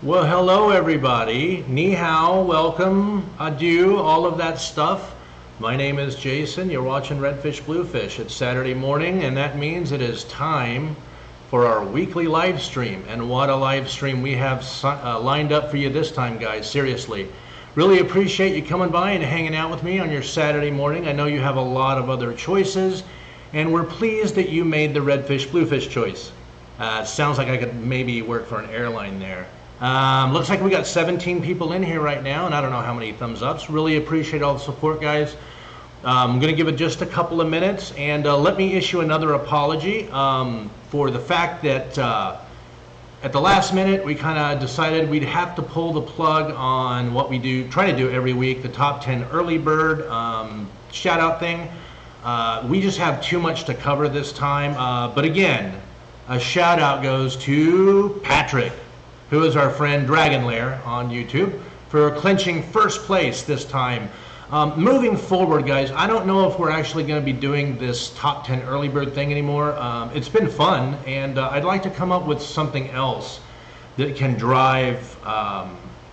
Well, hello everybody. Ni hao, welcome, adieu, all of that stuff. My name is Jason. You're watching Redfish Bluefish. It's Saturday morning, and that means it is time for our weekly live stream. And what a live stream we have lined up for you this time, guys. Seriously. Really appreciate you coming by and hanging out with me on your Saturday morning. I know you have a lot of other choices, and we're pleased that you made the Redfish Bluefish choice. Sounds like I could maybe work for an airline there. Looks like we got 17 people in here right now, and I don't know how many thumbs ups. Really appreciate all the support, guys. I'm going to give it just a couple of minutes, and let me issue another apology for the fact that at the last minute we kind of decided we'd have to pull the plug on what we try to do every week, the top 10 early bird shout out thing. We just have too much to cover this time, but again, a shout out goes to Patrick, who is our friend Dragon Lair on YouTube, for clinching first place this time. Moving forward, guys, I don't know if we're actually going to be doing this top 10 early bird thing anymore. It's been fun, and I'd like to come up with something else that can drive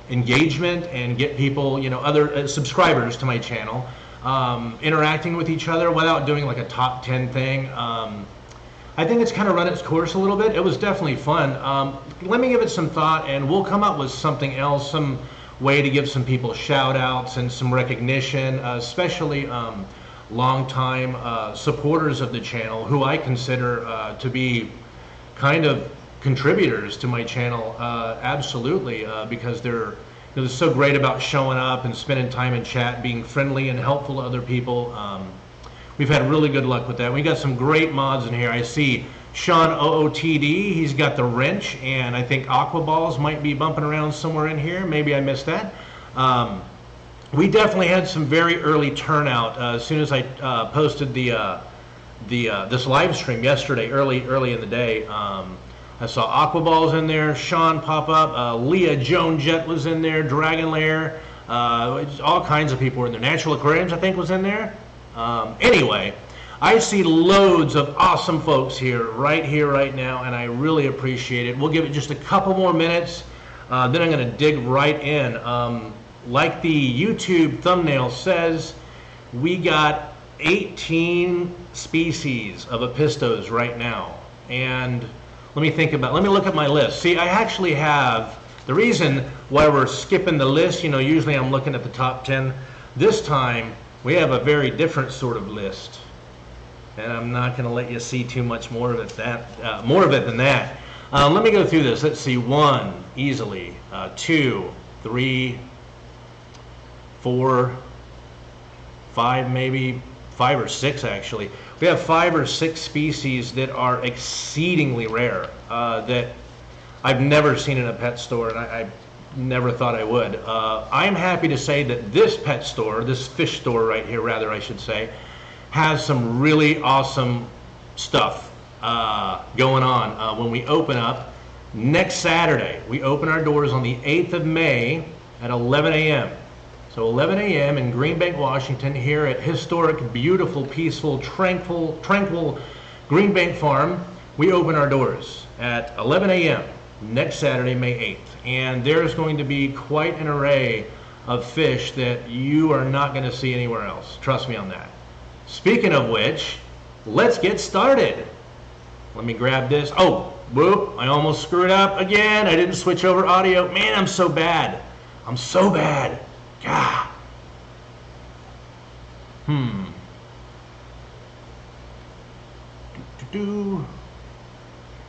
engagement and get people, other subscribers to my channel, interacting with each other without doing like a top 10 thing. I think it's kind of run its course a little bit. It was definitely fun. Let me give it some thought, and we'll come up with something else, some way to give some people shout outs and some recognition, especially longtime supporters of the channel, who I consider to be kind of contributors to my channel, absolutely, because they're so great about showing up and spending time in chat, being friendly and helpful to other people. We've had really good luck with that. We got some great mods in here. I see Sean OOTD, he's got the wrench, and I think aqua balls might be bumping around somewhere in here. Maybe I missed that. We definitely had some very early turnout as soon as I posted this live stream yesterday, early in the day. I saw aqua balls in there, Sean pop up, Leah Joan Jett was in there, Dragon Lair, all kinds of people were in there. Natural Aquariums, I think, was in there. Anyway, I see loads of awesome folks right now, and I really appreciate it. We'll give it just a couple more minutes, then I'm going to dig right in. Like the YouTube thumbnail says, we got 18 species of apistos right now, and let me look at my list. See, I actually have, the reason why we're skipping the list, usually I'm looking at the top 10. This time, we have a very different sort of list, and I'm not going to let you see too much more of it than that. Let me go through this. Let's see. 1 easily, 2, 3, 4, 5, maybe 5 or 6 actually. We have 5 or 6 species that are exceedingly rare that I've never seen in a pet store, and I never thought I would. I'm happy to say that this pet store, this fish store right here, rather I should say, has some really awesome stuff going on. When we open up next Saturday, we open our doors on the 8th of May at 11 a.m. So 11 a.m. in Green Bank, Washington, here at historic, beautiful, peaceful, tranquil Green Bank Farm. We open our doors at 11 a.m. next Saturday, May 8th. And there's going to be quite an array of fish that you are not going to see anywhere else. Trust me on that. Speaking of which, let's get started. Let me grab this. Oh, whoop, I almost screwed up again. I didn't switch over audio. Man, I'm so bad. I'm so bad. God.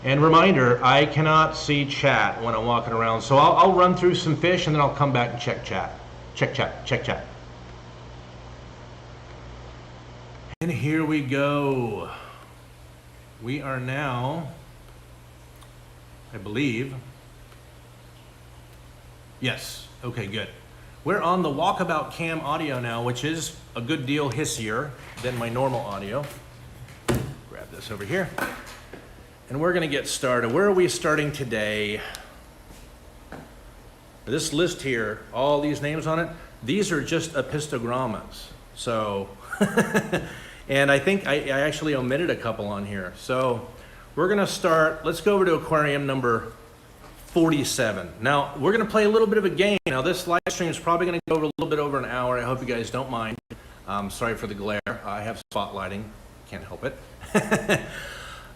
And reminder, I cannot see chat when I'm walking around, so I'll run through some fish and then I'll come back and check chat. Check chat. And here we go. We are now, I believe, yes, okay, good. We're on the Walkabout Cam audio now, which is a good deal hissier than my normal audio. Grab this over here. And we're going to get started. Where are we starting today? This list here, all these names on it, these are just apistogrammas. So, and I think I actually omitted a couple on here. So we're going to start, let's go over to aquarium number 47. Now, we're going to play a little bit of a game. Now, this live stream is probably going to go over a little bit over an hour. I hope you guys don't mind. Sorry for the glare. I have spotlighting. Can't help it.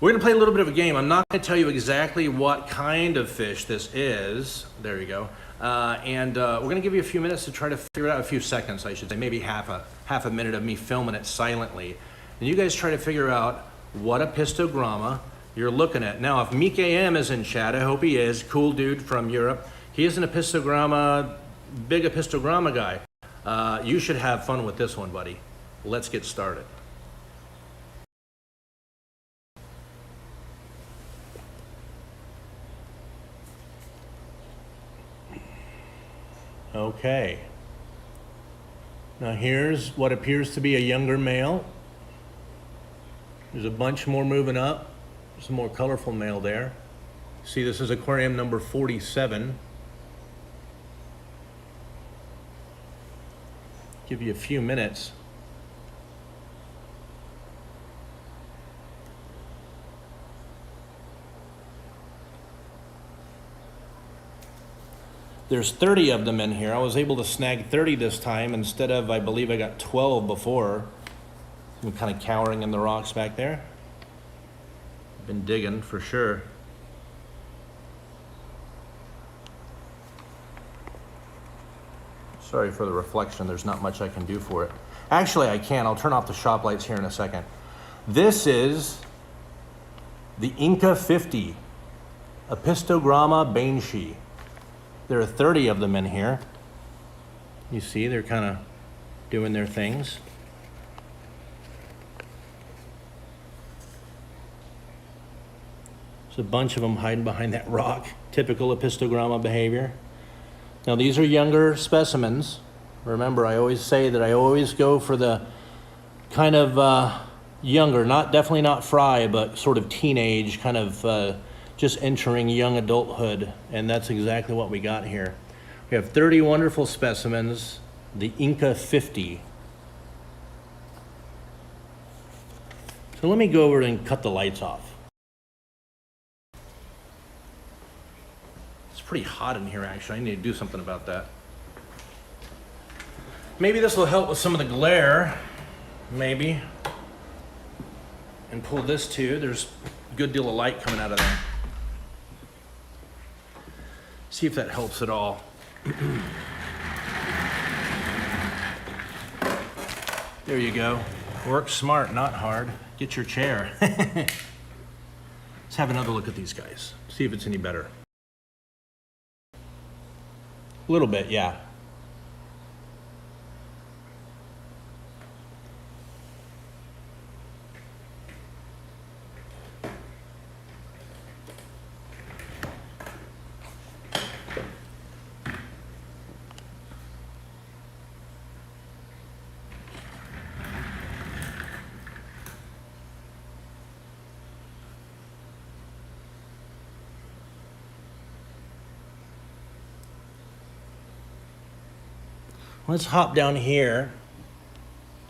We're going to play a little bit of a game. I'm not going to tell you exactly what kind of fish this is. There you go. And we're going to give you a few minutes to try to figure out, a few seconds, I should say, maybe half a minute of me filming it silently. And you guys try to figure out what apistogramma you're looking at. Now, if Mike M is in chat, I hope he is, cool dude from Europe. He is an apistogramma, big apistogramma guy. You should have fun with this one, buddy. Let's get started. Okay. Now here's what appears to be a younger male. There's a bunch more moving up. Some more colorful male there. See, this is aquarium number 47. Give you a few minutes. There's 30 of them in here. I was able to snag 30 this time instead of, I believe I got 12 before. I'm kind of cowering in the rocks back there. Been digging for sure. Sorry for the reflection. There's not much I can do for it. Actually, I can. I'll turn off the shop lights here in a second. This is the Inca 50 Apistogramma banshee. There are 30 of them in here. You see, they're kind of doing their things. There's a bunch of them hiding behind that rock. Typical apistogramma behavior. Now, these are younger specimens. Remember, I always say that I always go for the kind of younger, definitely not fry, but sort of teenage, kind of just entering young adulthood, and that's exactly what we got here. We have 30 wonderful specimens, the Inca 50. So let me go over and cut the lights off. It's pretty hot in here, actually. I need to do something about that. Maybe this will help with some of the glare, maybe. And pull this too. There's a good deal of light coming out of there. See if that helps at all. There you go. Work smart, not hard. Get your chair. Let's have another look at these guys. See if it's any better. A little bit, yeah. Let's hop down here.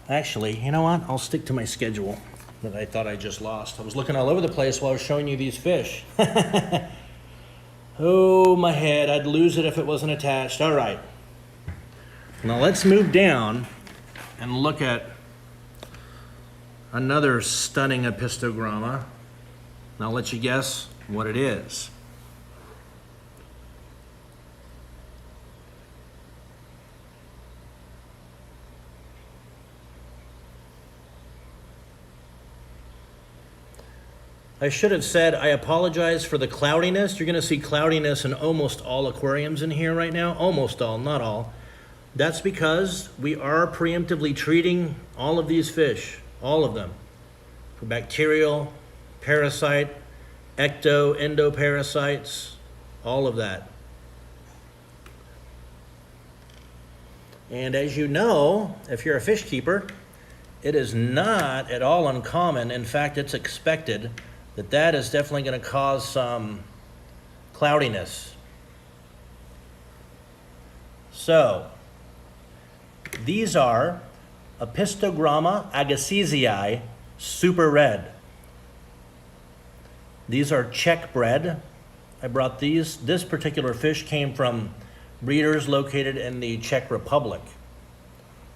Actually, you know what? I'll stick to my schedule that I thought I just lost. I was looking all over the place while I was showing you these fish. Oh, my head. I'd lose it if it wasn't attached. All right. Now let's move down and look at another stunning apistogramma. And I'll let you guess what it is. I should have said I apologize for the cloudiness. You're going to see cloudiness in almost all aquariums in here right now. Almost all, not all. That's because we are preemptively treating all of these fish, all of them, for bacterial, parasite, endoparasites, all of that. And as you know, if you're a fish keeper, it is not at all uncommon. In fact, it's expected that is definitely going to cause some cloudiness. So, these are Apistogramma Agassizii super red. These are Czech bred I brought these. This particular fish came from breeders located in the Czech Republic.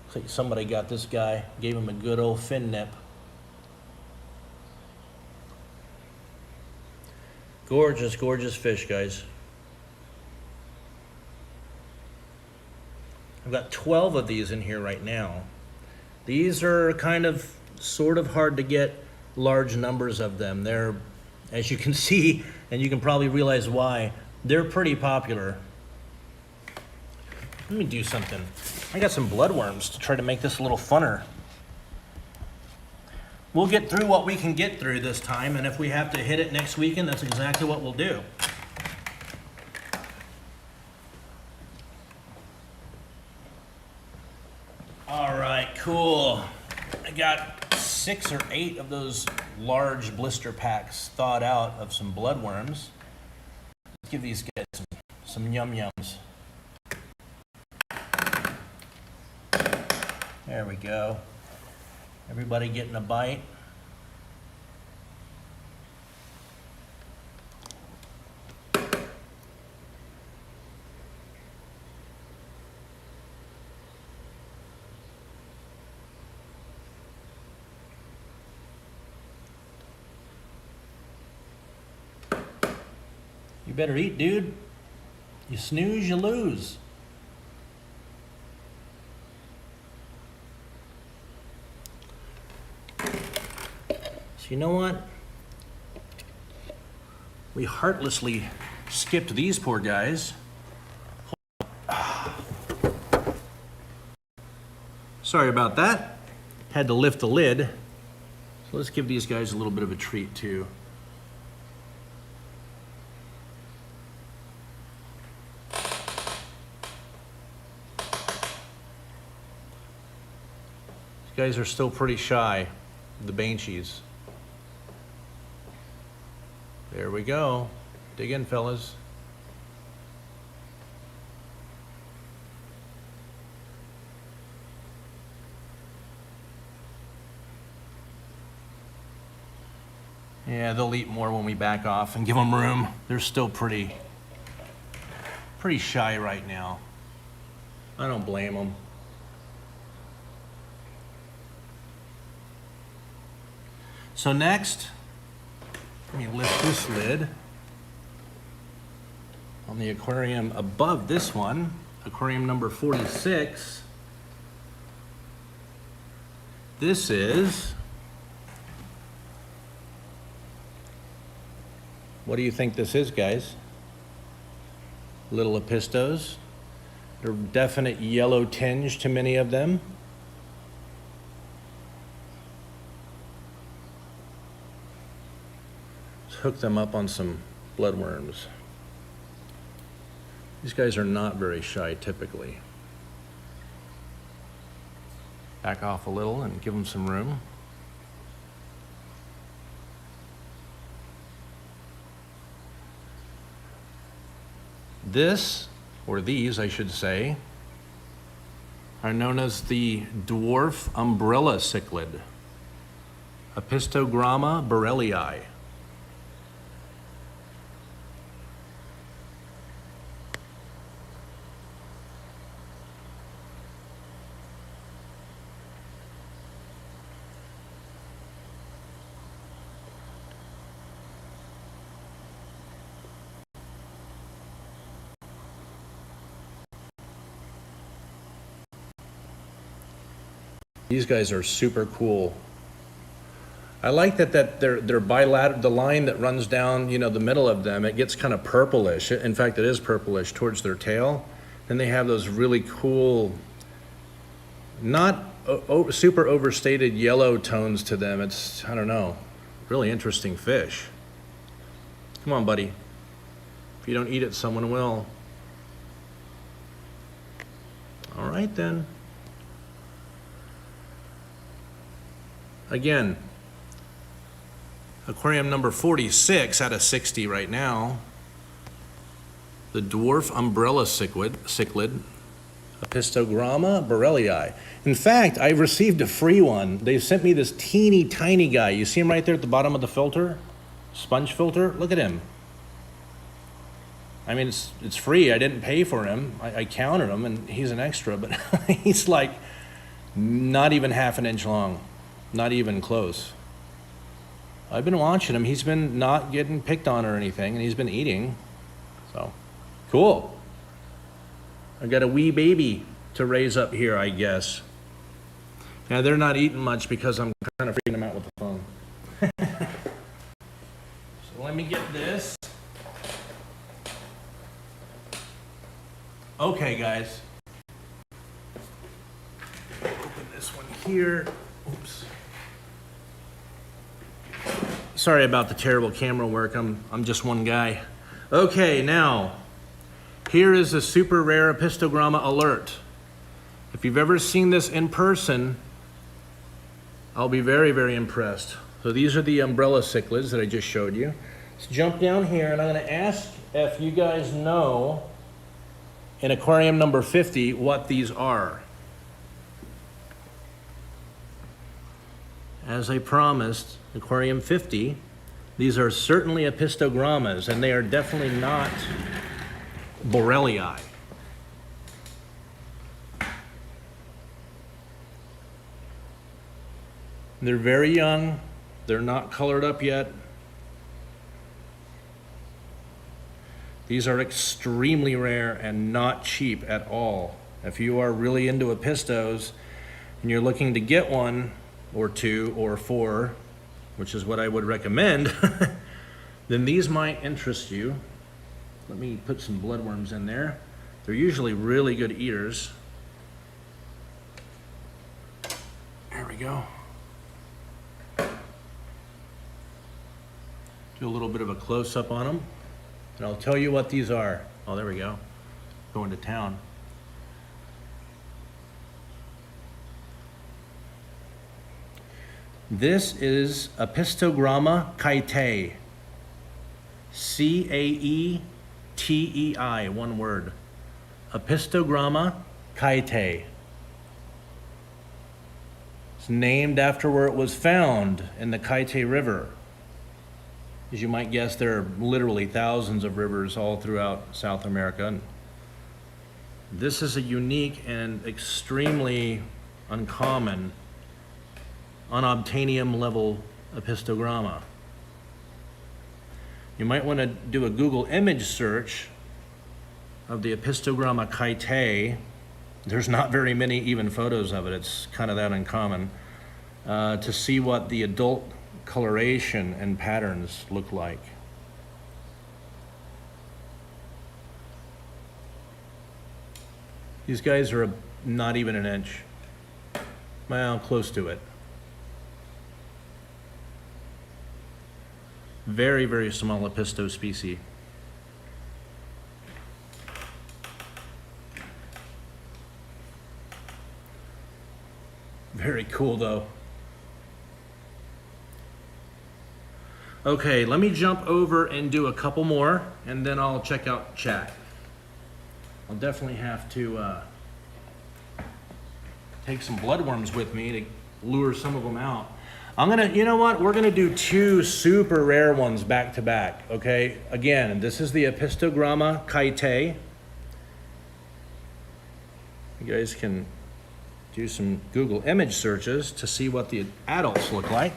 Looks like somebody got this guy, gave him a good old fin nip. Gorgeous, gorgeous fish, guys. I've got 12 of these in here right now. These are kind of, sort of hard to get large numbers of them. They're, as you can see, and you can probably realize why, they're pretty popular. Let me do something. I got some bloodworms to try to make this a little funner. We'll get through what we can get through this time, and if we have to hit it next weekend, that's exactly what we'll do. All right, cool. I got 6 or 8 of those large blister packs thawed out of some bloodworms. Let's give these guys some yum-yums. There we go. Everybody getting a bite. You better eat, dude. You snooze, you lose. You know what? We heartlessly skipped these poor guys. Sorry about that. Had to lift the lid. So let's give these guys a little bit of a treat too. These guys are still pretty shy, the banshees. There we go. Dig in, fellas. Yeah, they'll eat more when we back off and give them room. They're still pretty shy right now. I don't blame them. So next, let me lift this lid on the aquarium above this one, aquarium number 46. This is, what do you think this is, guys? Little apistos. They're definite yellow tinge to many of them. Hook them up on some bloodworms. These guys are not very shy typically. Back off a little and give them some room. This, or these I should say, are known as the dwarf umbrella cichlid, Apistogramma borellii. These guys are super cool. I like that they're bilateral. The line that runs down, you know, the middle of them, it gets kind of purplish. In fact, it is purplish towards their tail. Then they have those really cool, not super overstated yellow tones to them. It's, I don't know, really interesting fish. Come on, buddy. If you don't eat it, someone will. All right, then. Again, aquarium number 46 out of 60 right now. The dwarf umbrella cichlid, Apistogramma borellii. In fact, I received a free one. They sent me this teeny tiny guy. You see him right there at the bottom of the filter? Sponge filter? Look at him. I mean, it's free. I didn't pay for him. I counted him, and he's an extra, but he's like not even half an inch long, not even close. I've been watching him. He's been not getting picked on or anything, and he's been eating. So, cool. I got a wee baby to raise up here, I guess. Now, they're not eating much because I'm kind of freaking them out with the phone. So let me get this. Okay, guys. Open this one here. Oops. Sorry about the terrible camera work. I'm just one guy. Okay, now, here is a super rare apistogramma alert. If you've ever seen this in person, I'll be very, very impressed. So these are the umbrella cichlids that I just showed you. Let's jump down here, and I'm going to ask if you guys know in aquarium number 50 what these are. As I promised, aquarium 50, these are certainly apistogrammas, and they are definitely not borellii. They're very young. They're not colored up yet. These are extremely rare and not cheap at all. If you are really into apistos and you're looking to get one or two or four, which is what I would recommend, then these might interest you. Let me put some bloodworms in there. They're usually really good eaters. There we go. Do a little bit of a close-up on them, and I'll tell you what these are. Oh, there we go. Going to town. This is Apistogramma Kaitei. C-A-E-T-E-I, one word. Apistogramma Kaitei. It's named after where it was found, in the Kaitei River. As you might guess, there are literally thousands of rivers all throughout South America. And this is a unique and extremely uncommon unobtainium level apistogramma. You might want to do a Google image search of the Apistogramma Kaitei. There's not very many even photos of it. It's kind of that uncommon. To see what the adult coloration and patterns look like. These guys are not even an inch. Well, close to it. Very, very small apisto species. Very cool though. Okay, let me jump over and do a couple more, and then I'll check out chat. I'll definitely have to take some bloodworms with me to lure some of them out. I'm gonna, you know what? We're gonna do two super rare ones back to back, okay? Again, this is the Apistogramma Kaitei. You guys can do some Google image searches to see what the adults look like.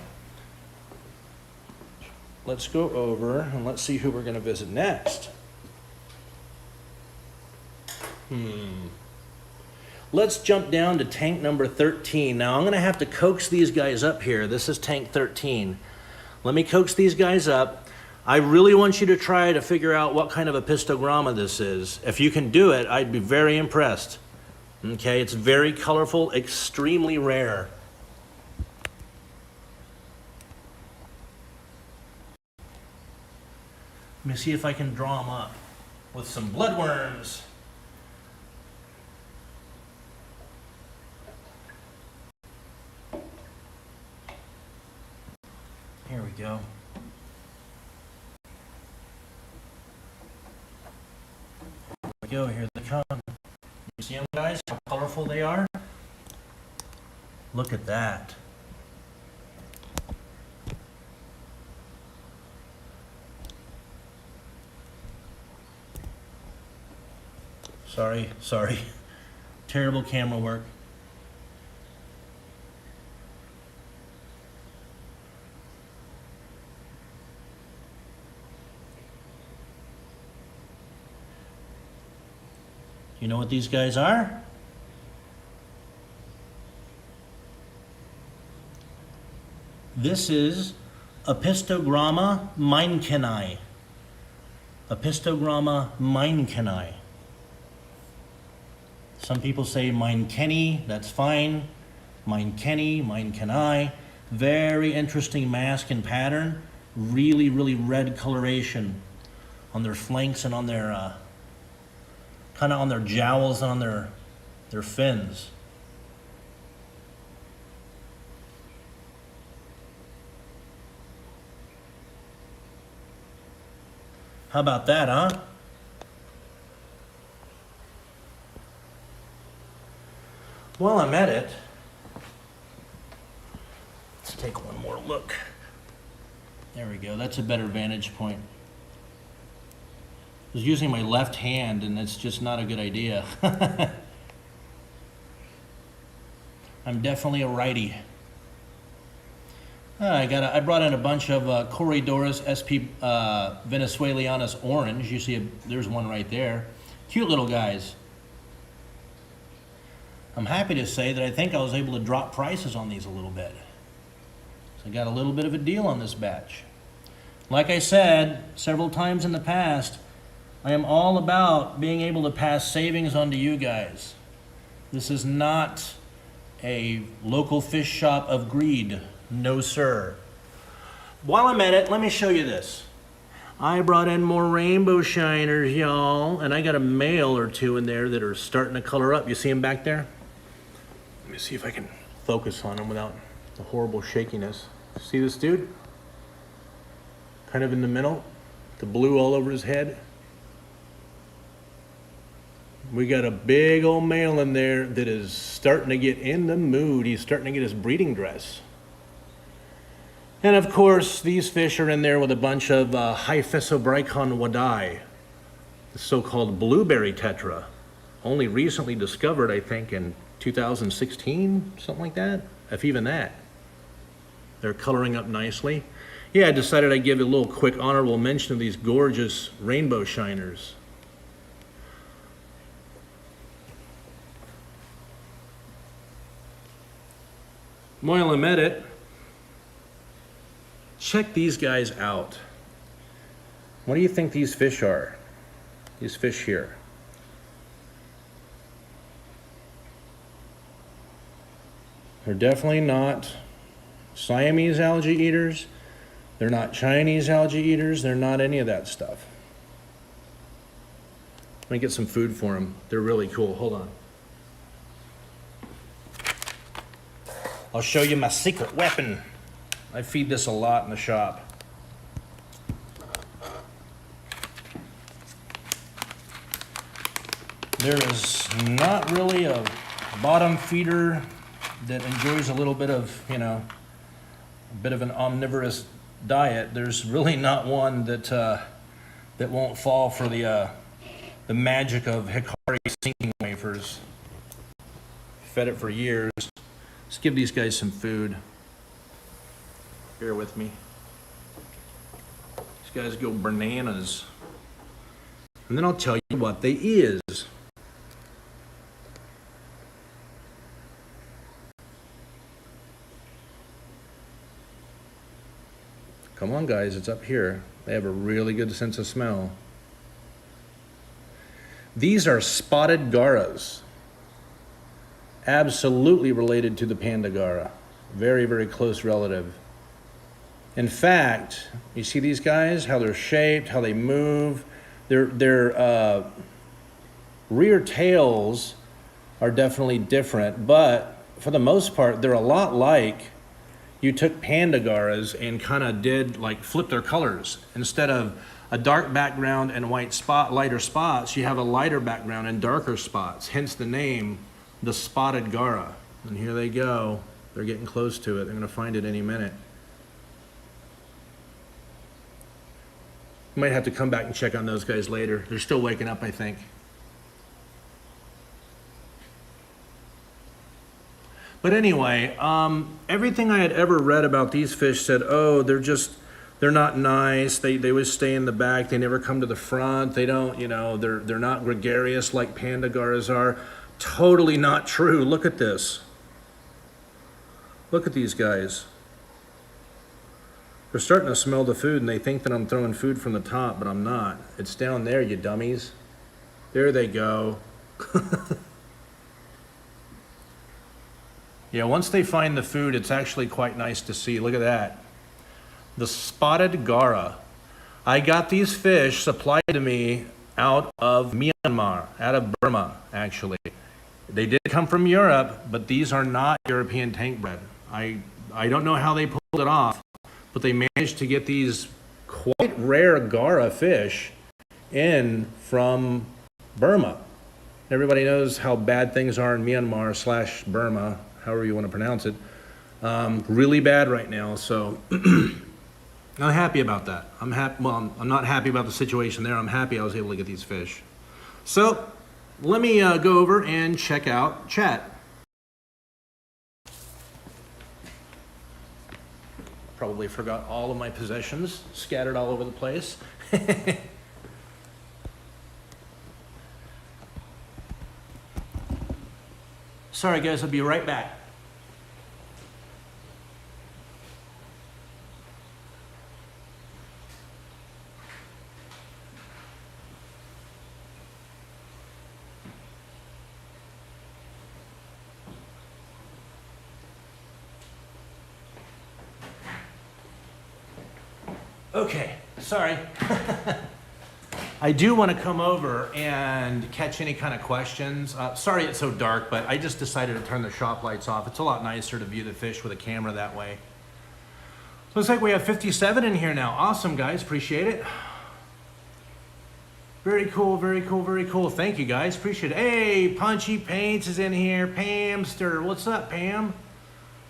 Let's go over and let's see who we're going to visit next. Let's jump down to tank number 13. Now I'm going to have to coax these guys up here. This is tank 13. Let me coax these guys up. I really want you to try to figure out what kind of apistogramma this is. If you can do it, I'd be very impressed. Okay, it's very colorful, extremely rare. Let me see if I can draw them up with some bloodworms. Here we go. Here we go, here they come. You see them, guys? How colorful they are? Look at that. Sorry. Terrible camera work. You know what these guys are? This is Apistogramma Minecani. Apistogramma Minecani. Some people say Minecani, that's fine. Minecani, Minecani. Very interesting mask and pattern. Really, really red coloration on their flanks and on their, kind of on their jowls and on their fins. How about that, huh? While I'm at it, let's take one more look. There we go, that's a better vantage point. I was using my left hand and it's just not a good idea. I'm definitely a righty. I brought in a bunch of Corydoras SP Venezuelanus orange. You see, there's one right there. Cute little guys. I'm happy to say that I think I was able to drop prices on these a little bit. So I got a little bit of a deal on this batch. Like I said several times in the past, I am all about being able to pass savings on to you guys. This is not a local fish shop of greed. No, sir. While I'm at it, let me show you this. I brought in more rainbow shiners, y'all, and I got a male or two in there that are starting to color up. You see them back there? Let me see if I can focus on them without the horrible shakiness. See this dude? Kind of in the middle, the blue all over his head. We got a big old male in there that is starting to get in the mood. He's starting to get his breeding dress. And of course, these fish are in there with a bunch of Hyphesobricon wadai, the so-called blueberry tetra, only recently discovered, I think, in 2016, something like that, if even that. They're coloring up nicely. Yeah, I decided I'd give a little quick honorable mention of these gorgeous rainbow shiners. While I'm at it, check these guys out. What do you think these fish are? These fish here. They're definitely not Siamese algae eaters. They're not Chinese algae eaters. They're not any of that stuff. Let me get some food for them. They're really cool. Hold on. I'll show you my secret weapon. I feed this a lot in the shop. There is not really a bottom feeder that enjoys a little bit of, you know, a bit of an omnivorous diet. There's really not one that that won't fall for the magic of Hikari sinking wafers. Fed it for years. Let's give these guys some food. Bear with me. These guys go bananas. And then I'll tell you what they is. Come on, guys, it's up here. They have a really good sense of smell. These are spotted garas. Absolutely related to the panda gara. Very, very close relative. In fact, you see these guys, how they're shaped, how they move. Their rear tails are definitely different, but for the most part, they're a lot like you took panda garas and kind of did like flip their colors. Instead of a dark background and white spot, lighter spots, you have a lighter background and darker spots. Hence the name, the spotted gara. And here they go. They're getting close to it. They're gonna find it any minute. Might have to come back and check on those guys later. They're still waking up, I think. But anyway, everything I had ever read about these fish said, oh, they're not nice. They always stay in the back. They never come to the front. They don't, they're not gregarious like panda garas are. Totally not true. Look at this. Look at these guys. They're starting to smell the food and they think that I'm throwing food from the top, but I'm not. It's down there, you dummies. There they go. Yeah, once they find the food, it's actually quite nice to see. Look at that. The spotted gara. I got these fish supplied to me out of Myanmar, out of Burma, actually. They did come from Europe, but these are not European tank bred. I don't know how they pulled it off, but they managed to get these quite rare gara fish in from Burma. Everybody knows how bad things are in Myanmar / Burma, however you want to pronounce it. Really bad right now, so I'm happy about that. I'm not happy about the situation there. I'm happy I was able to get these fish. So let me go over and check out chat. Probably forgot all of my possessions scattered all over the place. Sorry guys, I'll be right back. Okay, sorry. I do want to come over and catch any kind of questions. Sorry it's so dark, but I just decided to turn the shop lights off. It's a lot nicer to view the fish with a camera that way. Looks like we have 57 in here now. Awesome, guys. Appreciate it. Very cool, very cool, very cool. Thank you, guys. Appreciate it. Hey, Punchy Paints is in here. Pamster. What's up, Pam?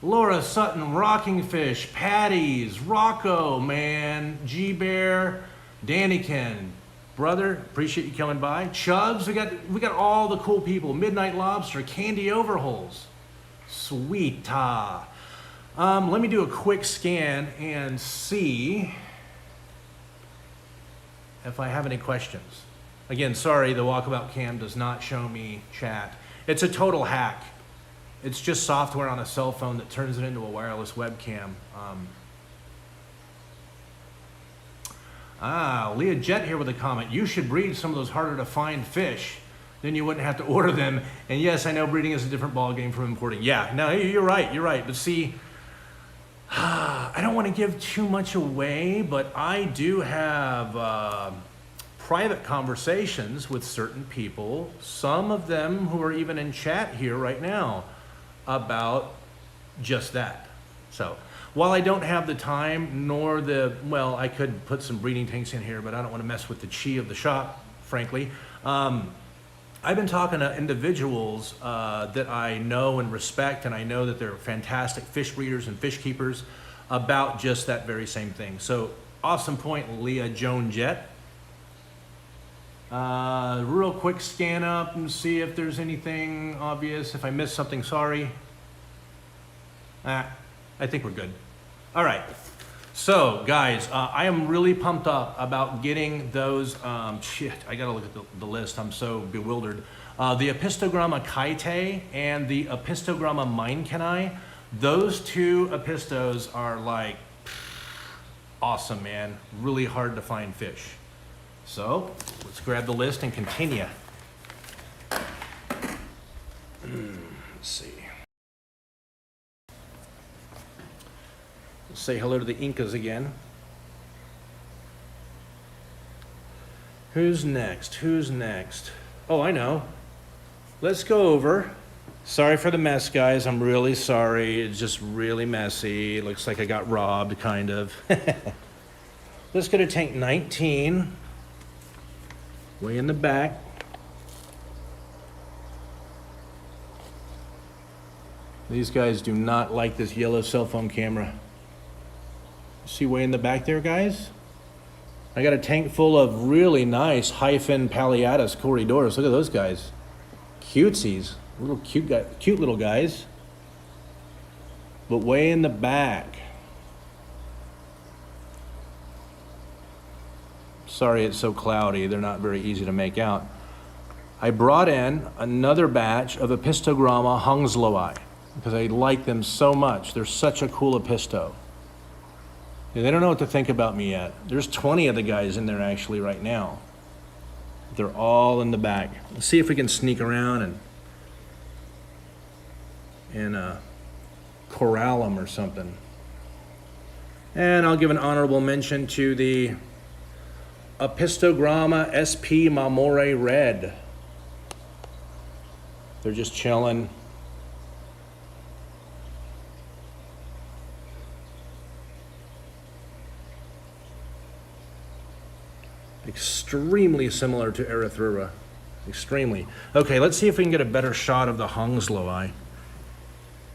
Laura Sutton, Rocking Fish, Patties, Rocco, man, G-Bear, Daniken, brother, appreciate you coming by. Chubbs, we got all the cool people. Midnight Lobster, Candy Overholes, sweet. Let me do a quick scan and see if I have any questions. Again, sorry, the walkabout cam does not show me chat. It's a total hack. It's just software on a cell phone that turns it into a wireless webcam. Leah Jet here with a comment. You should breed some of those harder to find fish. Then you wouldn't have to order them. And yes, I know breeding is a different ballgame from importing. Yeah, no, you're right. But see, I don't want to give too much away, but I do have private conversations with certain people, some of them who are even in chat here right now, about just that. So while I don't have the time nor well, I could put some breeding tanks in here, but I don't want to mess with the chi of the shop, frankly. I've been talking to individuals that I know and respect, and I know that they're fantastic fish breeders and fish keepers about just that very same thing. So awesome point, Leah Joan Jet. Real quick scan up and see if there's anything obvious. If I missed something, sorry. I think we're good. All right. So, guys, I am really pumped up about getting those. Shit, I gotta look at the list. I'm so bewildered. The Apistogramma Kaitei and the Apistogramma Minecani. Those two apistos are like awesome, man. Really hard to find fish. So let's grab the list and continue. Let's see. Let's say hello to the Incas again. Who's next? Oh, I know. Let's go over. Sorry for the mess, guys. I'm really sorry. It's just really messy. It looks like I got robbed, kind of. Let's go to tank 19. Way in the back. These guys do not like this yellow cell phone camera. See way in the back there, guys? I got a tank full of really nice hyphen palliatus Corydoras. Look at those guys. Cutesies. Little cute little guys. But way in the back. Sorry it's so cloudy, they're not very easy to make out. I brought in another batch of Apistogramma Hongsloi because I like them so much. They're such a cool apisto. They don't know what to think about me yet. There's 20 of the guys in there actually right now. They're all in the back. Let's see if we can sneak around and corral them or something. And I'll give an honorable mention to the Apistogramma SP Mamore Red. They're just chilling. Extremely similar to Erythrura. Extremely. Okay, let's see if we can get a better shot of the Hongsloi.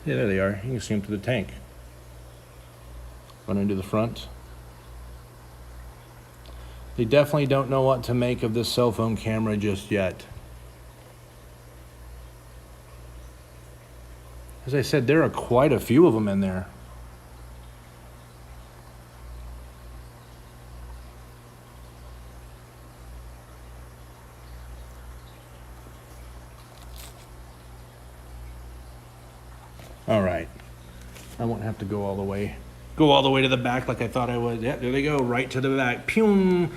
Yeah, there they are. You can see them through the tank. Run into the front. They definitely don't know what to make of this cell phone camera just yet. As I said, there are quite a few of them in there. All right, I won't have to go all the way to the back like I thought I would. Yeah, there they go, right to the back. Pew!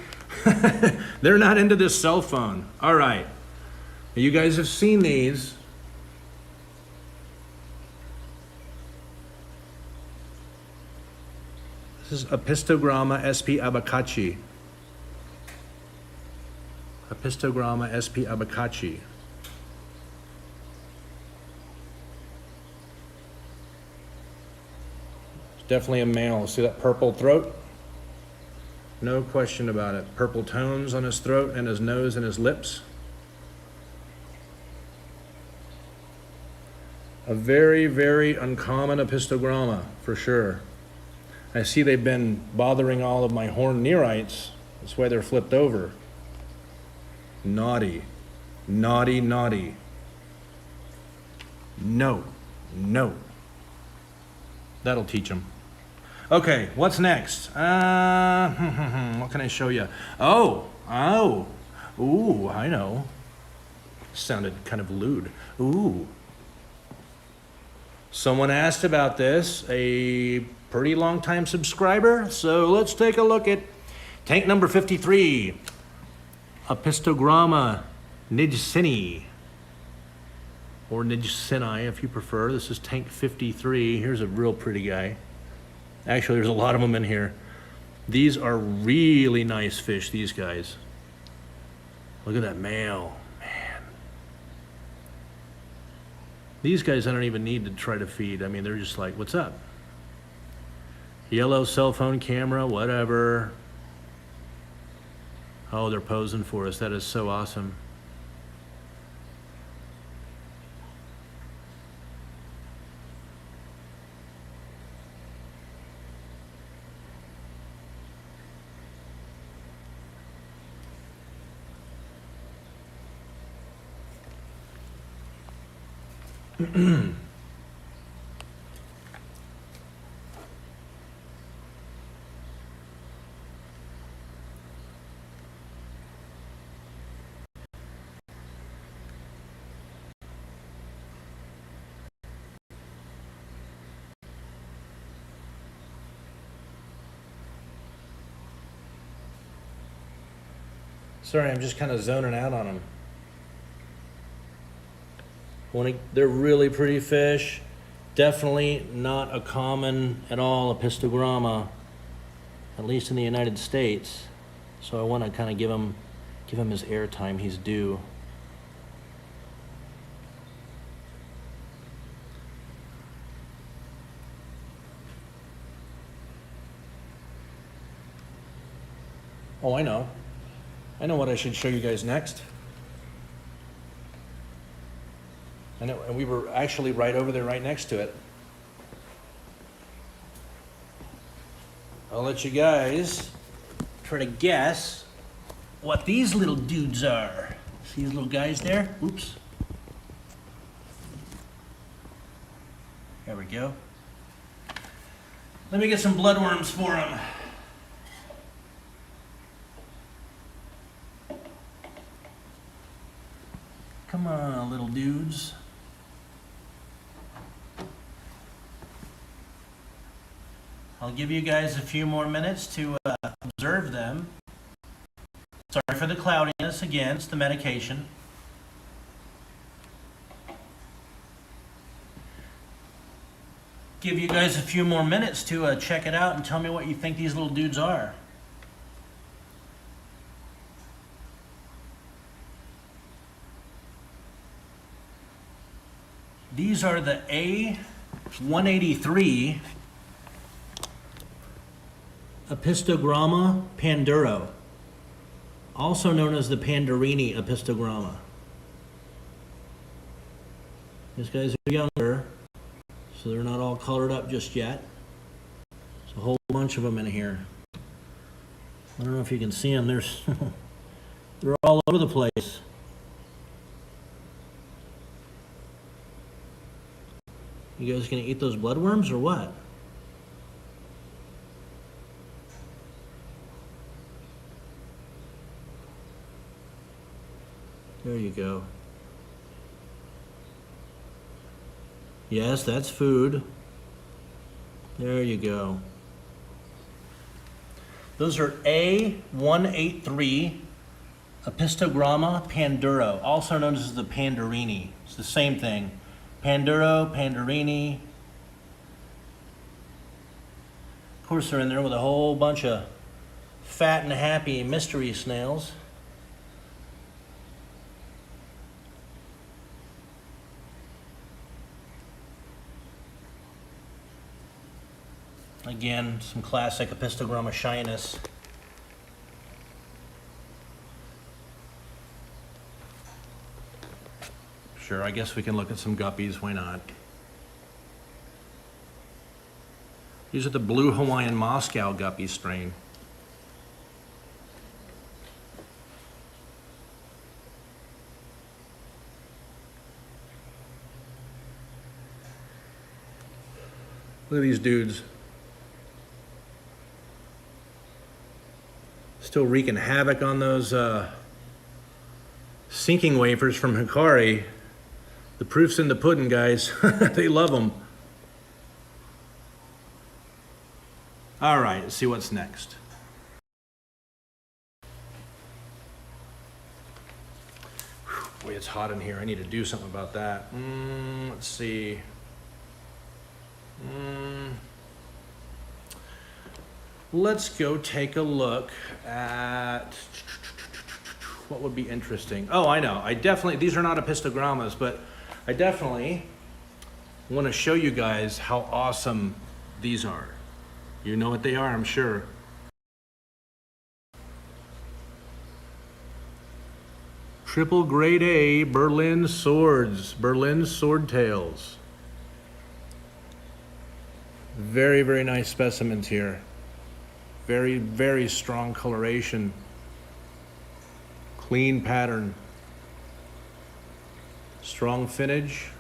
They're not into this cell phone. All right, you guys have seen these. This is Apistogramma SP Abacachi. Apistogramma SP Abacachi. Definitely a male. See that purple throat? No question about it. Purple tones on his throat and his nose and his lips. A very, very uncommon apistogramma, for sure. I see they've been bothering all of my horned nereids. That's why they're flipped over. Naughty. Naughty, naughty. No. No. That'll teach them. Okay, what's next? What can I show you? Oh, ooh, I know. Sounded kind of lewd. Ooh. Someone asked about this, a pretty long time subscriber, so let's take a look at tank number 53, Apistogramma nijcini, or nijcini if you prefer. This is tank 53. Here's a real pretty guy. Actually, there's a lot of them in here. These are really nice fish, these guys. Look at that male, man. These guys I don't even need to try to feed. I mean, they're just like, what's up? Yellow cell phone camera, whatever. Oh, they're posing for us. That is so awesome. Sorry, I'm just kind of zoning out on them. They're really pretty fish. Definitely not a common at all apistogramma, at least in the United States. So I want to kind of give him his airtime he's due. Oh, I know what I should show you guys next. I know, and we were actually right over there, right next to it. I'll let you guys try to guess what these little dudes are. See these little guys there? Oops. There we go. Let me get some bloodworms for him. Come on, little dudes. I'll give you guys a few more minutes to observe them. Sorry for the cloudiness again, it's the medication. Give you guys a few more minutes to check it out and tell me what you think these little dudes are. These are the A183 Apistogramma Panduro, also known as the Pandurini Apistogramma. These guys are younger, so they're not all colored up just yet. There's a whole bunch of them in here. I don't know if you can see them. They're all over the place. You guys gonna eat those bloodworms or what? There you go. Yes, that's food. There you go. Those are A183 Apistogramma Panduro, also known as the Pandurini. It's the same thing. Panduro, Pandurini. Of course, they're in there with a whole bunch of fat and happy mystery snails. Again, some classic Apistogramma shyness. Sure, I guess we can look at some guppies, why not? These are the blue Hawaiian Moscow guppy strain. Look at these dudes. Still wreaking havoc on those sinking wafers from Hikari. The proof's in the pudding, guys. They love them. All right, let's see what's next. Boy, it's hot in here. I need to do something about that. Let's see. Let's go take a look at what would be interesting. Oh, I know. These are not apistogrammas, but I definitely want to show you guys how awesome these are. You know what they are, I'm sure. Triple grade A Berlin swords, Berlin swordtails. Very, very nice specimens here. Very, very strong coloration. Clean pattern. Strong finish.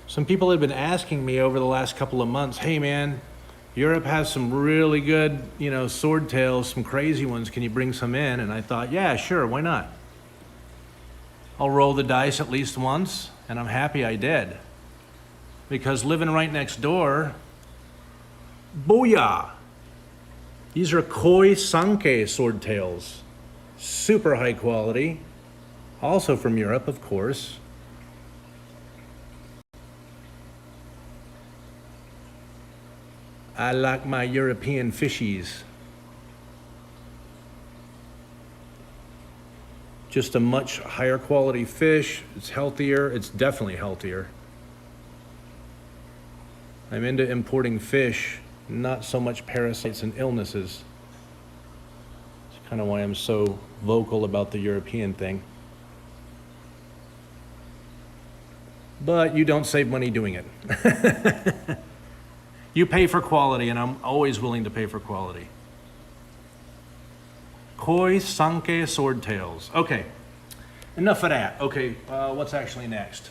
Some people have been asking me over the last couple of months, hey man, Europe has some really good, swordtails, some crazy ones. Can you bring some in? And I thought, yeah, sure, why not? I'll roll the dice at least once, and I'm happy I did. Because living right next door, booyah! These are koi sanke swordtails. Super high quality. Also from Europe, of course. I like my European fishies. Just a much higher quality fish. It's healthier. It's definitely healthier. I'm into importing fish, not so much parasites and illnesses. It's kind of why I'm so vocal about the European thing. but you don't save money doing it. You pay for quality, and I'm always willing to pay for quality. Koi Sanke swordtails. Okay, enough of that. Okay, what's actually next?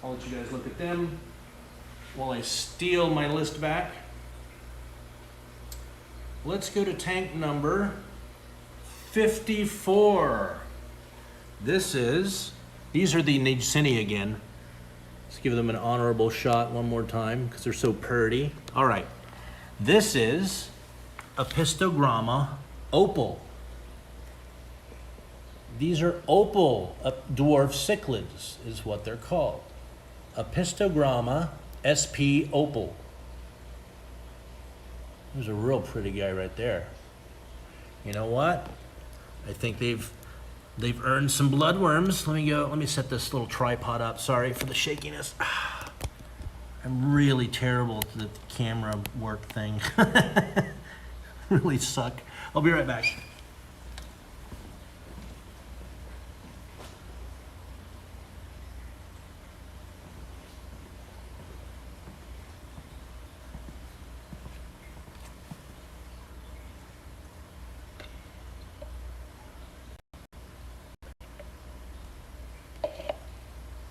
I'll let you guys look at them while I steal my list back. Let's go to tank number 54. These are the cine again. Let's give them an honorable shot one more time because they're so pretty. All right, this is Apistogramma Opal. These are Opal dwarf cichlids is what they're called. Apistogramma SP Opal. There's a real pretty guy right there. You know what? I think they've earned some bloodworms. Let me set this little tripod up. Sorry for the shakiness. I'm really terrible at the camera work thing. Really suck. I'll be right back.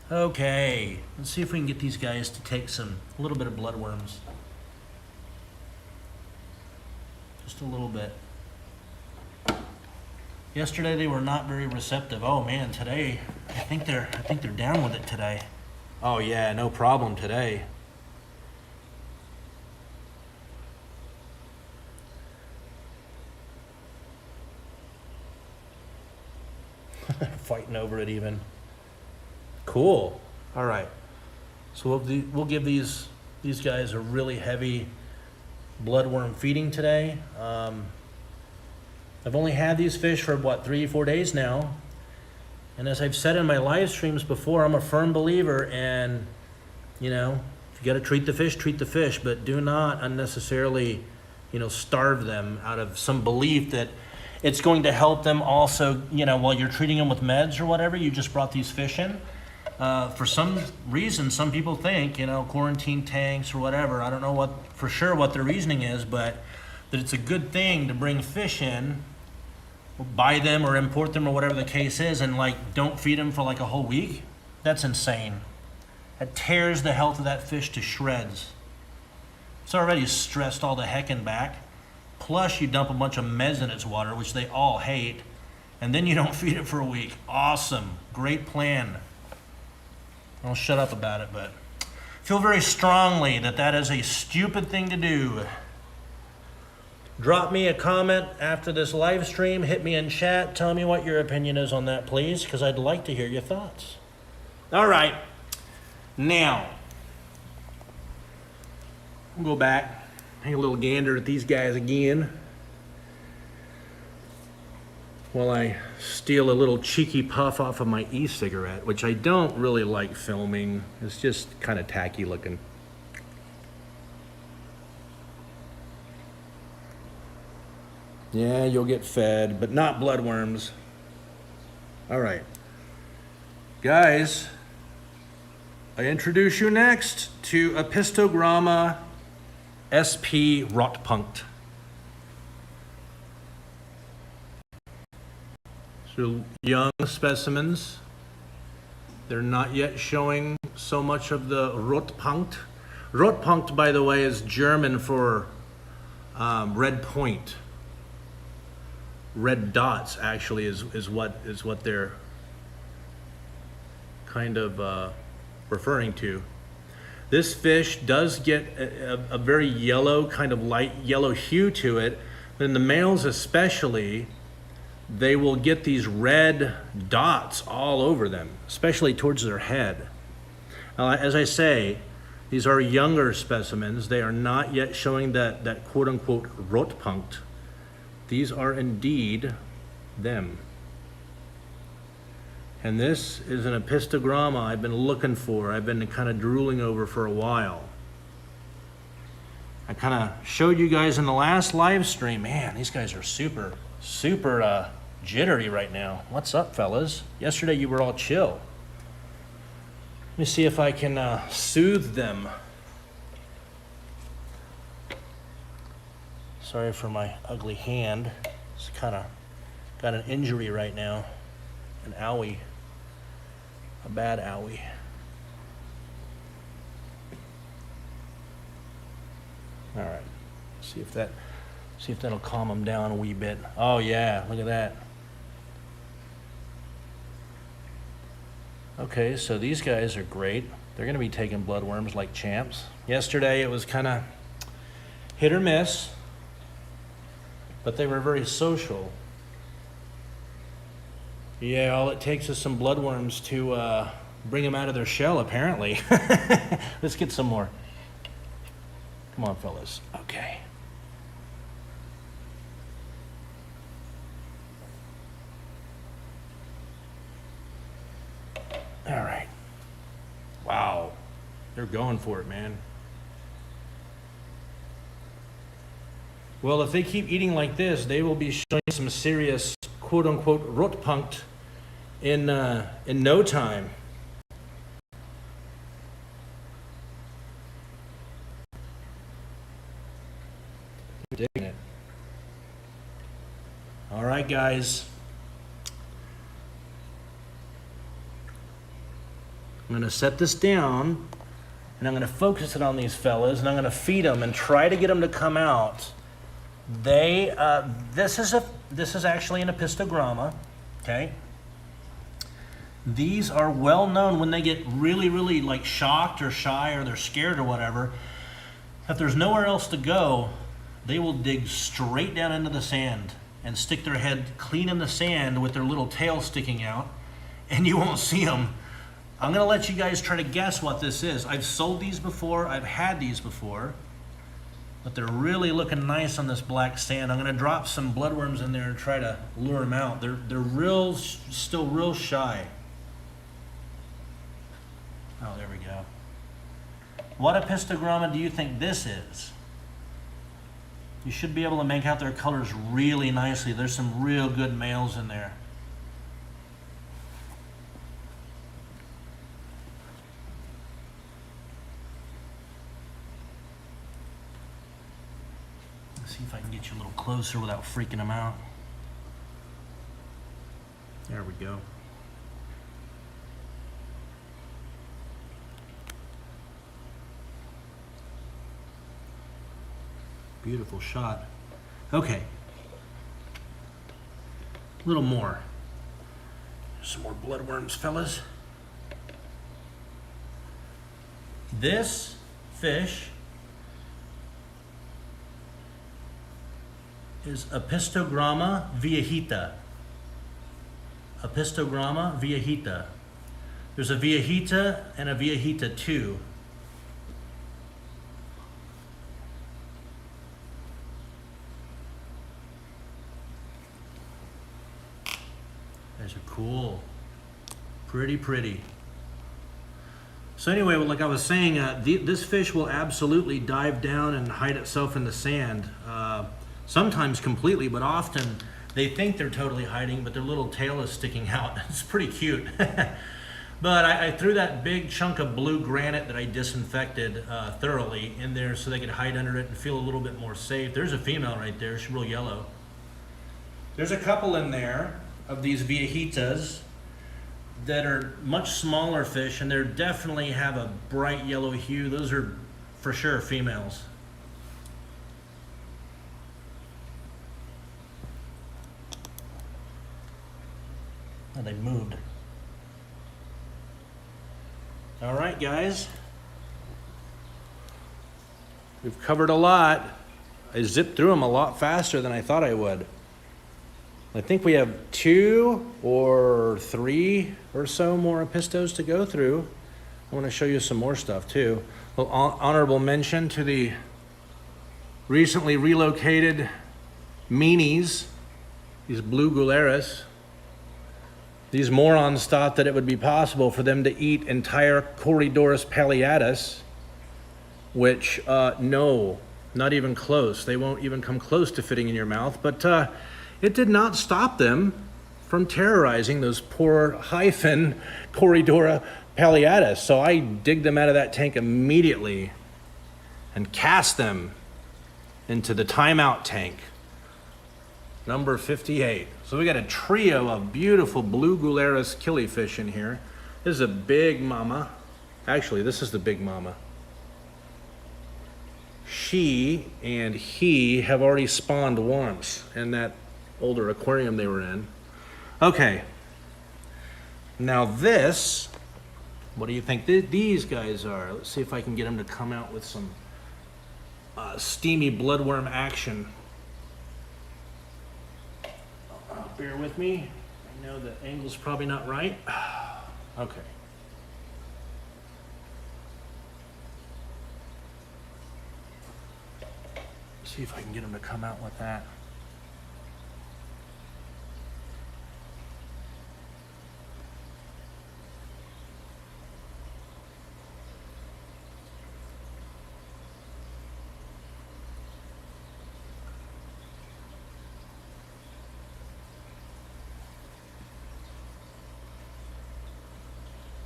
Okay, let's see if we can get these guys to take a little bit of bloodworms. Just a little bit. Yesterday they were not very receptive. Oh man, today I think they're down with it today. Oh yeah, no problem today. Fighting over it even. Cool. All right. So we'll give these guys a really heavy bloodworm feeding today. I've only had these fish for what, 3-4 days now. And as I've said in my live streams before, I'm a firm believer and you know, if you got to treat the fish, but do not unnecessarily, you know, starve them out of some belief that it's going to help them also, you know, while you're treating them with meds or whatever. You just brought these fish in. For some reason, some people think, you know, quarantine tanks or whatever. I don't know for sure what their reasoning is, but that it's a good thing to bring fish in, buy them or import them or whatever the case is, and like don't feed them for like a whole week. That's insane. That tears the health of that fish to shreds. It's already stressed all the heckin' back. Plus you dump a bunch of meds in its water, which they all hate, and then you don't feed it for a week. Awesome. Great plan. I'll shut up about it, but I feel very strongly that is a stupid thing to do. Drop me a comment after this live stream. Hit me in chat. Tell me what your opinion is on that, please, because I'd like to hear your thoughts. All right. Now, we'll go back, take a little gander at these guys again while I steal a little cheeky puff off of my e-cigarette, which I don't really like filming. It's just kind of tacky looking. Yeah, you'll get fed, but not bloodworms. All right. Guys, I introduce you next to Apistogramma SP Rotpunkt. So young specimens. They're not yet showing so much of the Rotpunkt. Rotpunkt, by the way, is German for red point. Red dots, actually, is what they're kind of referring to. This fish does get a very yellow, kind of light yellow hue to it. But in the males especially, they will get these red dots all over them, especially towards their head. As I say, these are younger specimens. They are not yet showing that quote-unquote Rotpunkt. These are indeed them. And this is an Apistogramma I've been looking for. I've been kind of drooling over for a while. I kind of showed you guys in the last live stream. Man, these guys are super jittery right now. What's up, fellas? Yesterday you were all chill. Let me see if I can soothe them. Sorry for my ugly hand. It's kind of got an injury right now. An owie. A bad owie. All right. See if that'll calm them down a wee bit. Oh yeah, look at that. Okay, so these guys are great. They're going to be taking bloodworms like champs. Yesterday it was kind of hit or miss, but they were very social. Yeah, all it takes is some bloodworms to bring them out of their shell, apparently. Let's get some more. Come on, fellas. Okay. All right. Wow. They're going for it, man. Well, if they keep eating like this, they will be showing some serious quote-unquote rotpunkt in no time. They're digging it. All right, guys. I'm going to set this down, and I'm going to focus it on these fellas, and I'm going to feed them and try to get them to come out. This is actually an apistogramma, okay? These are well known when they get really, really like shocked or shy or they're scared or whatever. If there's nowhere else to go, they will dig straight down into the sand and stick their head clean in the sand with their little tail sticking out, and you won't see them. I'm going to let you guys try to guess what this is. I've sold these before. I've had these before. But they're really looking nice on this black sand. I'm going to drop some bloodworms in there and try to lure them out. They're still real shy. Oh, there we go. What apistogramma do you think this is? You should be able to make out their colors really nicely. There's some real good males in there. See if I can get you a little closer without freaking them out. There we go. Beautiful shot. Okay. A little more. Some more bloodworms, fellas. This fish is Apistogramma viajita. Apistogramma viajita. There's a Viajita and a Viajita II. These are cool. Pretty. So anyway, like I was saying, this fish will absolutely dive down and hide itself in the sand. Sometimes completely, but often they think they're totally hiding, but their little tail is sticking out. It's pretty cute. But I threw that big chunk of blue granite that I disinfected thoroughly in there so they could hide under it and feel a little bit more safe. There's a female right there. She's real yellow. There's a couple in there of these Viajitas that are much smaller fish, and they definitely have a bright yellow hue. Those are for sure females. Oh, they moved. All right, guys. We've covered a lot. I zipped through them a lot faster than I thought I would. I think we have 2 or 3 or so more apistos to go through. I want to show you some more stuff too. A little honorable mention to the recently relocated meanies, these blue gularas. These morons thought that it would be possible for them to eat entire Corydoras palliatus, which, no, not even close. They won't even come close to fitting in your mouth, but it did not stop them from terrorizing those poor hyphen Corydoras palliatus. So I dig them out of that tank immediately and cast them into the timeout tank, number 58. So we got a trio of beautiful blue Gularis killifish in here. This is a big mama. Actually, this is the big mama. She and he have already spawned once in that older aquarium they were in. Okay. Now this, what do you think these guys are? Let's see if I can get them to come out with some steamy bloodworm action. Bear with me. I know the angle's probably not right. Okay. See if I can get them to come out with that.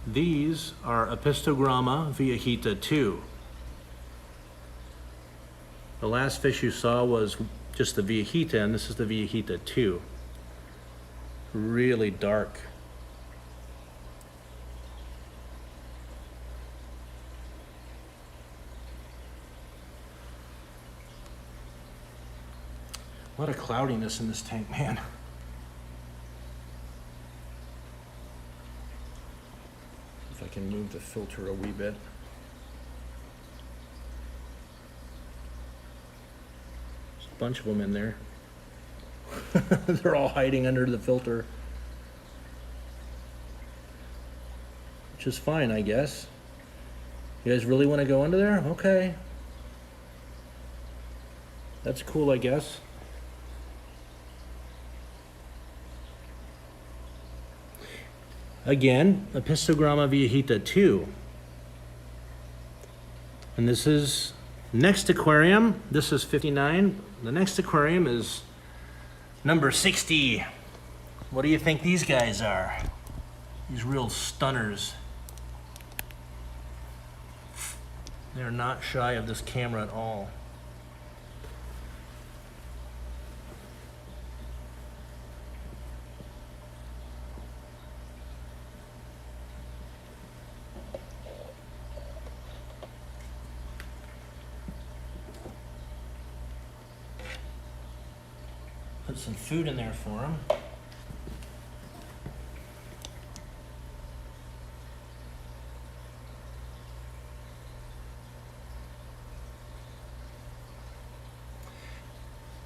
These are Apistogramma Viajita II. The last fish you saw was just the Viajita, and this is the Viajita II. Really dark. A lot of cloudiness in this tank, man. If I can move the filter a wee bit. Bunch of them in there. They're all hiding under the filter, which is fine, I guess. You guys really want to go under there? Okay, that's cool, I guess. Again, Apistogramma Viajita II, and this is next aquarium. This is 59. The next aquarium is number 60. What do you think these guys are? These real stunners. They're not shy of this camera at all. Put some food in there for them.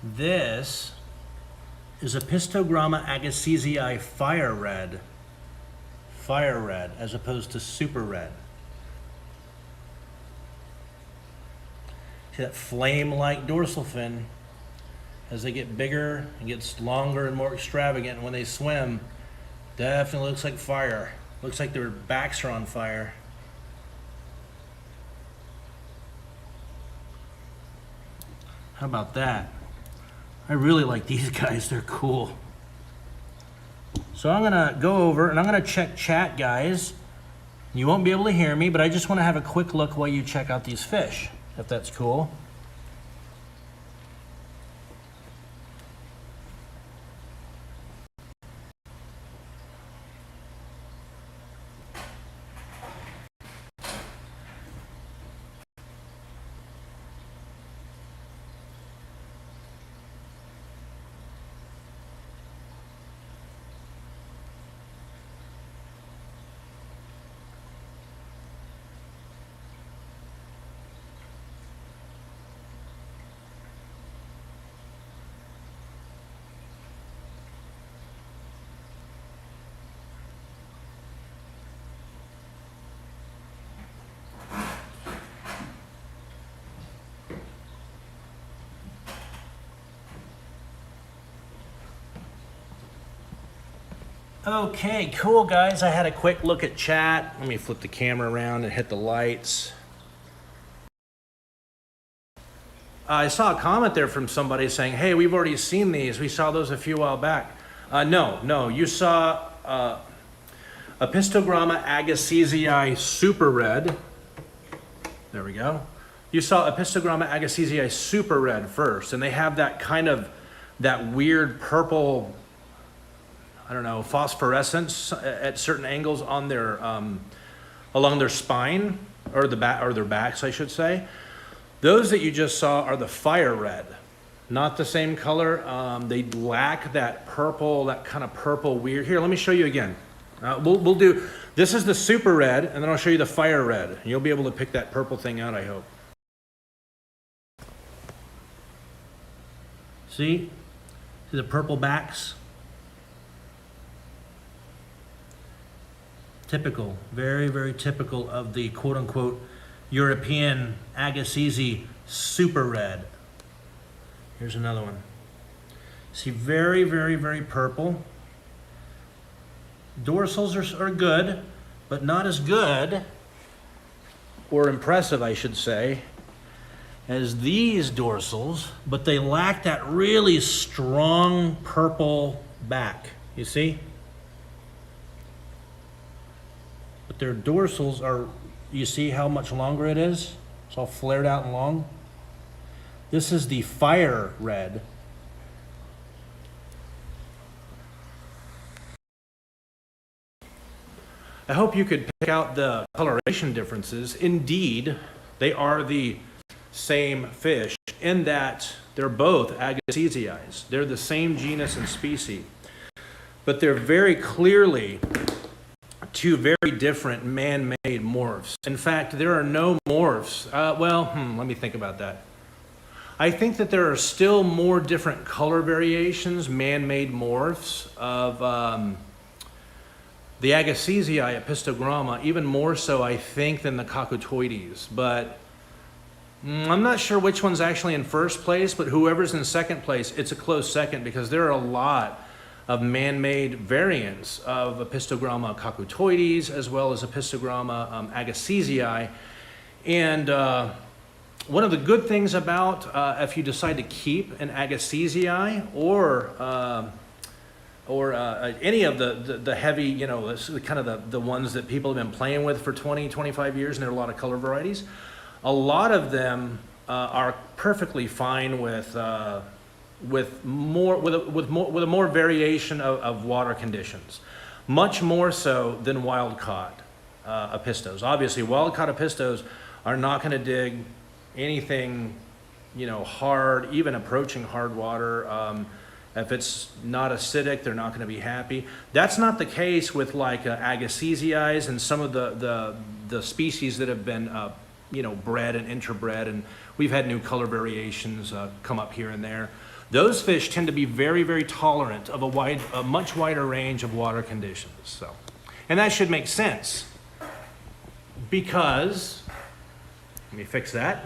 This is Apistogramma Agassizii fire red. Fire red as opposed to super red. See that flame-like dorsal fin? As they get bigger, it gets longer and more extravagant. And when they swim, definitely looks like fire. Looks like their backs are on fire. How about that? I really like these guys, they're cool. So I'm gonna go over and I'm gonna check chat, guys. You won't be able to hear me, but I just wanna have a quick look while you check out these fish, if that's cool. Okay, cool guys. I had a quick look at chat. Let me flip the camera around and hit the lights. I saw a comment there from somebody saying, hey, we've already seen these. We saw those a few while back. No, you saw Apistogramma Agassizii super red. There we go. You saw Apistogramma Agassizii super red first, and they have that kind of, that weird purple, I don't know, phosphorescence at certain angles on their, along their spine, or the back, or their backs, I should say. Those that you just saw are the fire red. Not the same color. They lack that purple, that kind of purple weird. Here, let me show you again. We'll do, this is the super red, and then I'll show you the fire red. And you'll be able to pick that purple thing out, I hope. See the purple backs? Typical, very, very typical of the quote-unquote European Agassizii super red. Here's another one. See, very, very, very purple. Dorsals are good, but not as good, or impressive, I should say, as these dorsals, but they lack that really strong purple back. You see? But their dorsals are, you see how much longer it is? It's all flared out and long. This is the fire red. I hope you could pick out the coloration differences. Indeed, they are the same fish in that they're both Agassizii. They're the same genus and species, but they're very clearly two very different man-made morphs. In fact, there are no morphs. Let me think about that. I think that there are still more different color variations, man-made morphs of the Agassizii apistogramma, even more so, I think, than the Cocytoides. But I'm not sure which one's actually in first place, but whoever's in second place, it's a close second, because there are a lot of man-made variants of Apistogramma Cocytoides as well as Apistogramma Agassizii. And one of the good things about if you decide to keep an Agassizii or any of the heavy, you know, kind of the ones that people have been playing with for 20, 25 years, and there are a lot of color varieties, a lot of them are perfectly fine with a more variation of water conditions, much more so than wild-caught apistos. Obviously, wild-caught apistos are not going to dig anything, you know, hard, even approaching hard water. If it's not acidic, they're not going to be happy. That's not the case with like Agassizii and some of the species that have been you know, bred and interbred, and we've had new color variations come up here and there. Those fish tend to be very, very tolerant of a much wider range of water conditions. So, and that should make sense because, let me fix that.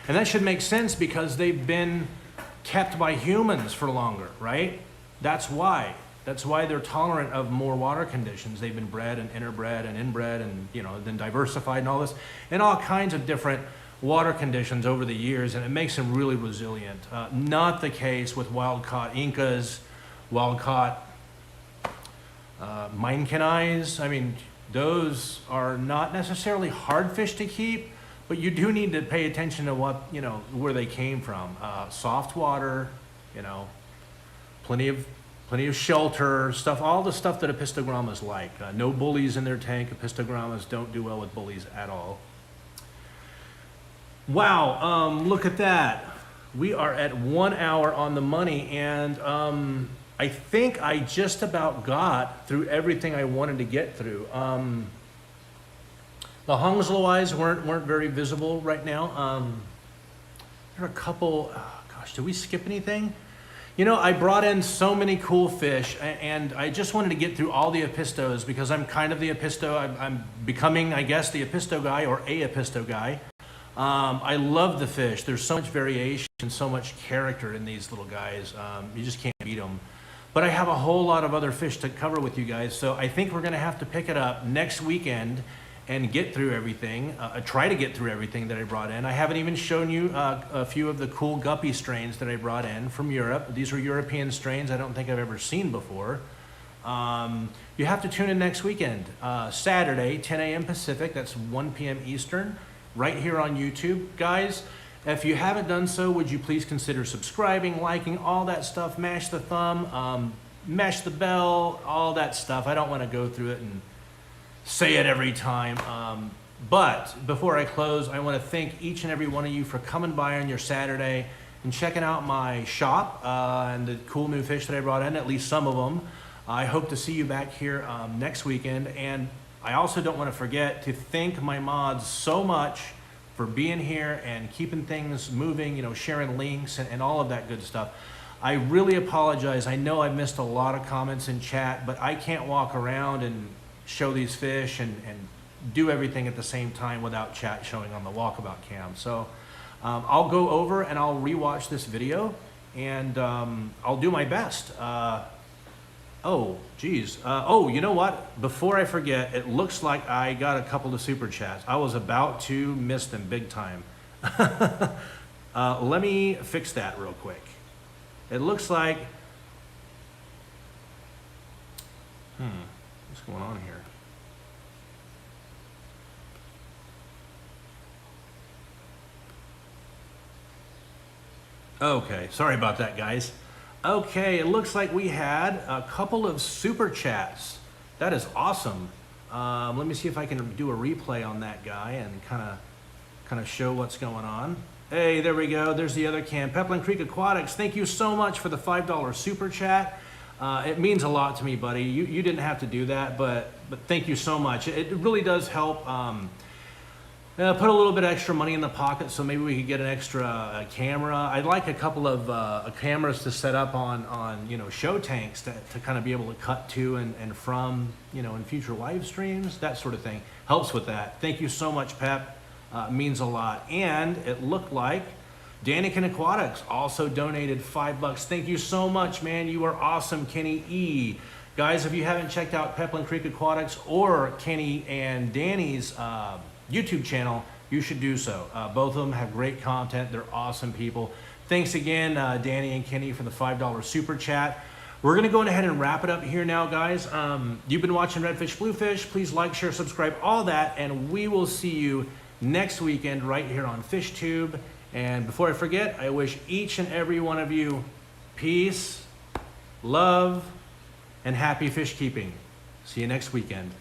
And that should make sense because they've been kept by humans for longer, right? That's why. That's why they're tolerant of more water conditions. They've been bred and interbred and inbred and, you know, then diversified and all this, and all kinds of different water conditions over the years, and it makes them really resilient. Not the case with wild-caught Incas, wild-caught Minecani. I mean, those are not necessarily hard fish to keep, but you do need to pay attention to what, you know, where they came from. Soft water, you know, plenty of shelter, stuff, all the stuff that apistogrammas like. No bullies in their tank. Apistogrammas don't do well with bullies at all. Wow, look at that. We are at 1 hour on the money, and I think I just about got through everything I wanted to get through. The Hongsloi weren't very visible right now. There are a couple, gosh, did we skip anything? You know, I brought in so many cool fish, and I just wanted to get through all the apistos because I'm kind of the apisto. I'm becoming, I guess, the apisto guy or a apisto guy. I love the fish. There's so much variation, so much character in these little guys. You just can't beat them. But I have a whole lot of other fish to cover with you guys, so I think we're going to have to pick it up next weekend and get through everything, try to get through everything that I brought in. I haven't even shown you a few of the cool guppy strains that I brought in from Europe. These are European strains I don't think I've ever seen before. You have to tune in next weekend, Saturday, 10 a.m. Pacific, that's 1 p.m. Eastern, right here on YouTube. Guys, if you haven't done so, would you please consider subscribing, liking, all that stuff, mash the thumb, mash the bell, all that stuff. I don't want to go through it and say it every time. But before I close, I want to thank each and every one of you for coming by on your Saturday and checking out my shop and the cool new fish that I brought in, at least some of them. I hope to see you back here next weekend. And I also don't want to forget to thank my mods so much for being here and keeping things moving, you know, sharing links and all of that good stuff. I really apologize. I know I missed a lot of comments in chat, but I can't walk around and show these fish and do everything at the same time without chat showing on the walkabout cam. So I'll go over and I'll rewatch this video and I'll do my best. Oh, geez. Oh, you know what? Before I forget, it looks like I got a couple of super chats. I was about to miss them big time. Let me fix that real quick. It looks like, what's going on here? Okay, sorry about that, guys. Okay, it looks like we had a couple of super chats. That is awesome. Let me see if I can do a replay on that guy and kind of show what's going on. Hey, there we go. There's the other cam. Pepperland Creek Aquatics, thank you so much for the $5 super chat. It means a lot to me, buddy. You didn't have to do that, but thank you so much. It really does help put a little bit extra money in the pocket, so maybe we could get an extra camera. I'd like a couple of cameras to set up on you know, show tanks to kind of be able to cut to and from, you know, in future live streams, that sort of thing. Helps with that. Thank you so much, Pep. Means a lot. And it looked like Danican Aquatics also donated $5. Thank you so much, man. You are awesome, Kenny E. Guys, if you haven't checked out Pepperland Creek Aquatics or Kenny and Danny's YouTube channel, you should do so. Both of them have great content. They're awesome people. Thanks again, Danny and Kenny, for the $5 super chat. We're going to go ahead and wrap it up here now, guys. You've been watching Redfish Bluefish. Please like, share, subscribe, all that, and we will see you next weekend right here on FishTube. And before I forget, I wish each and every one of you peace, love, and happy fish keeping. See you next weekend.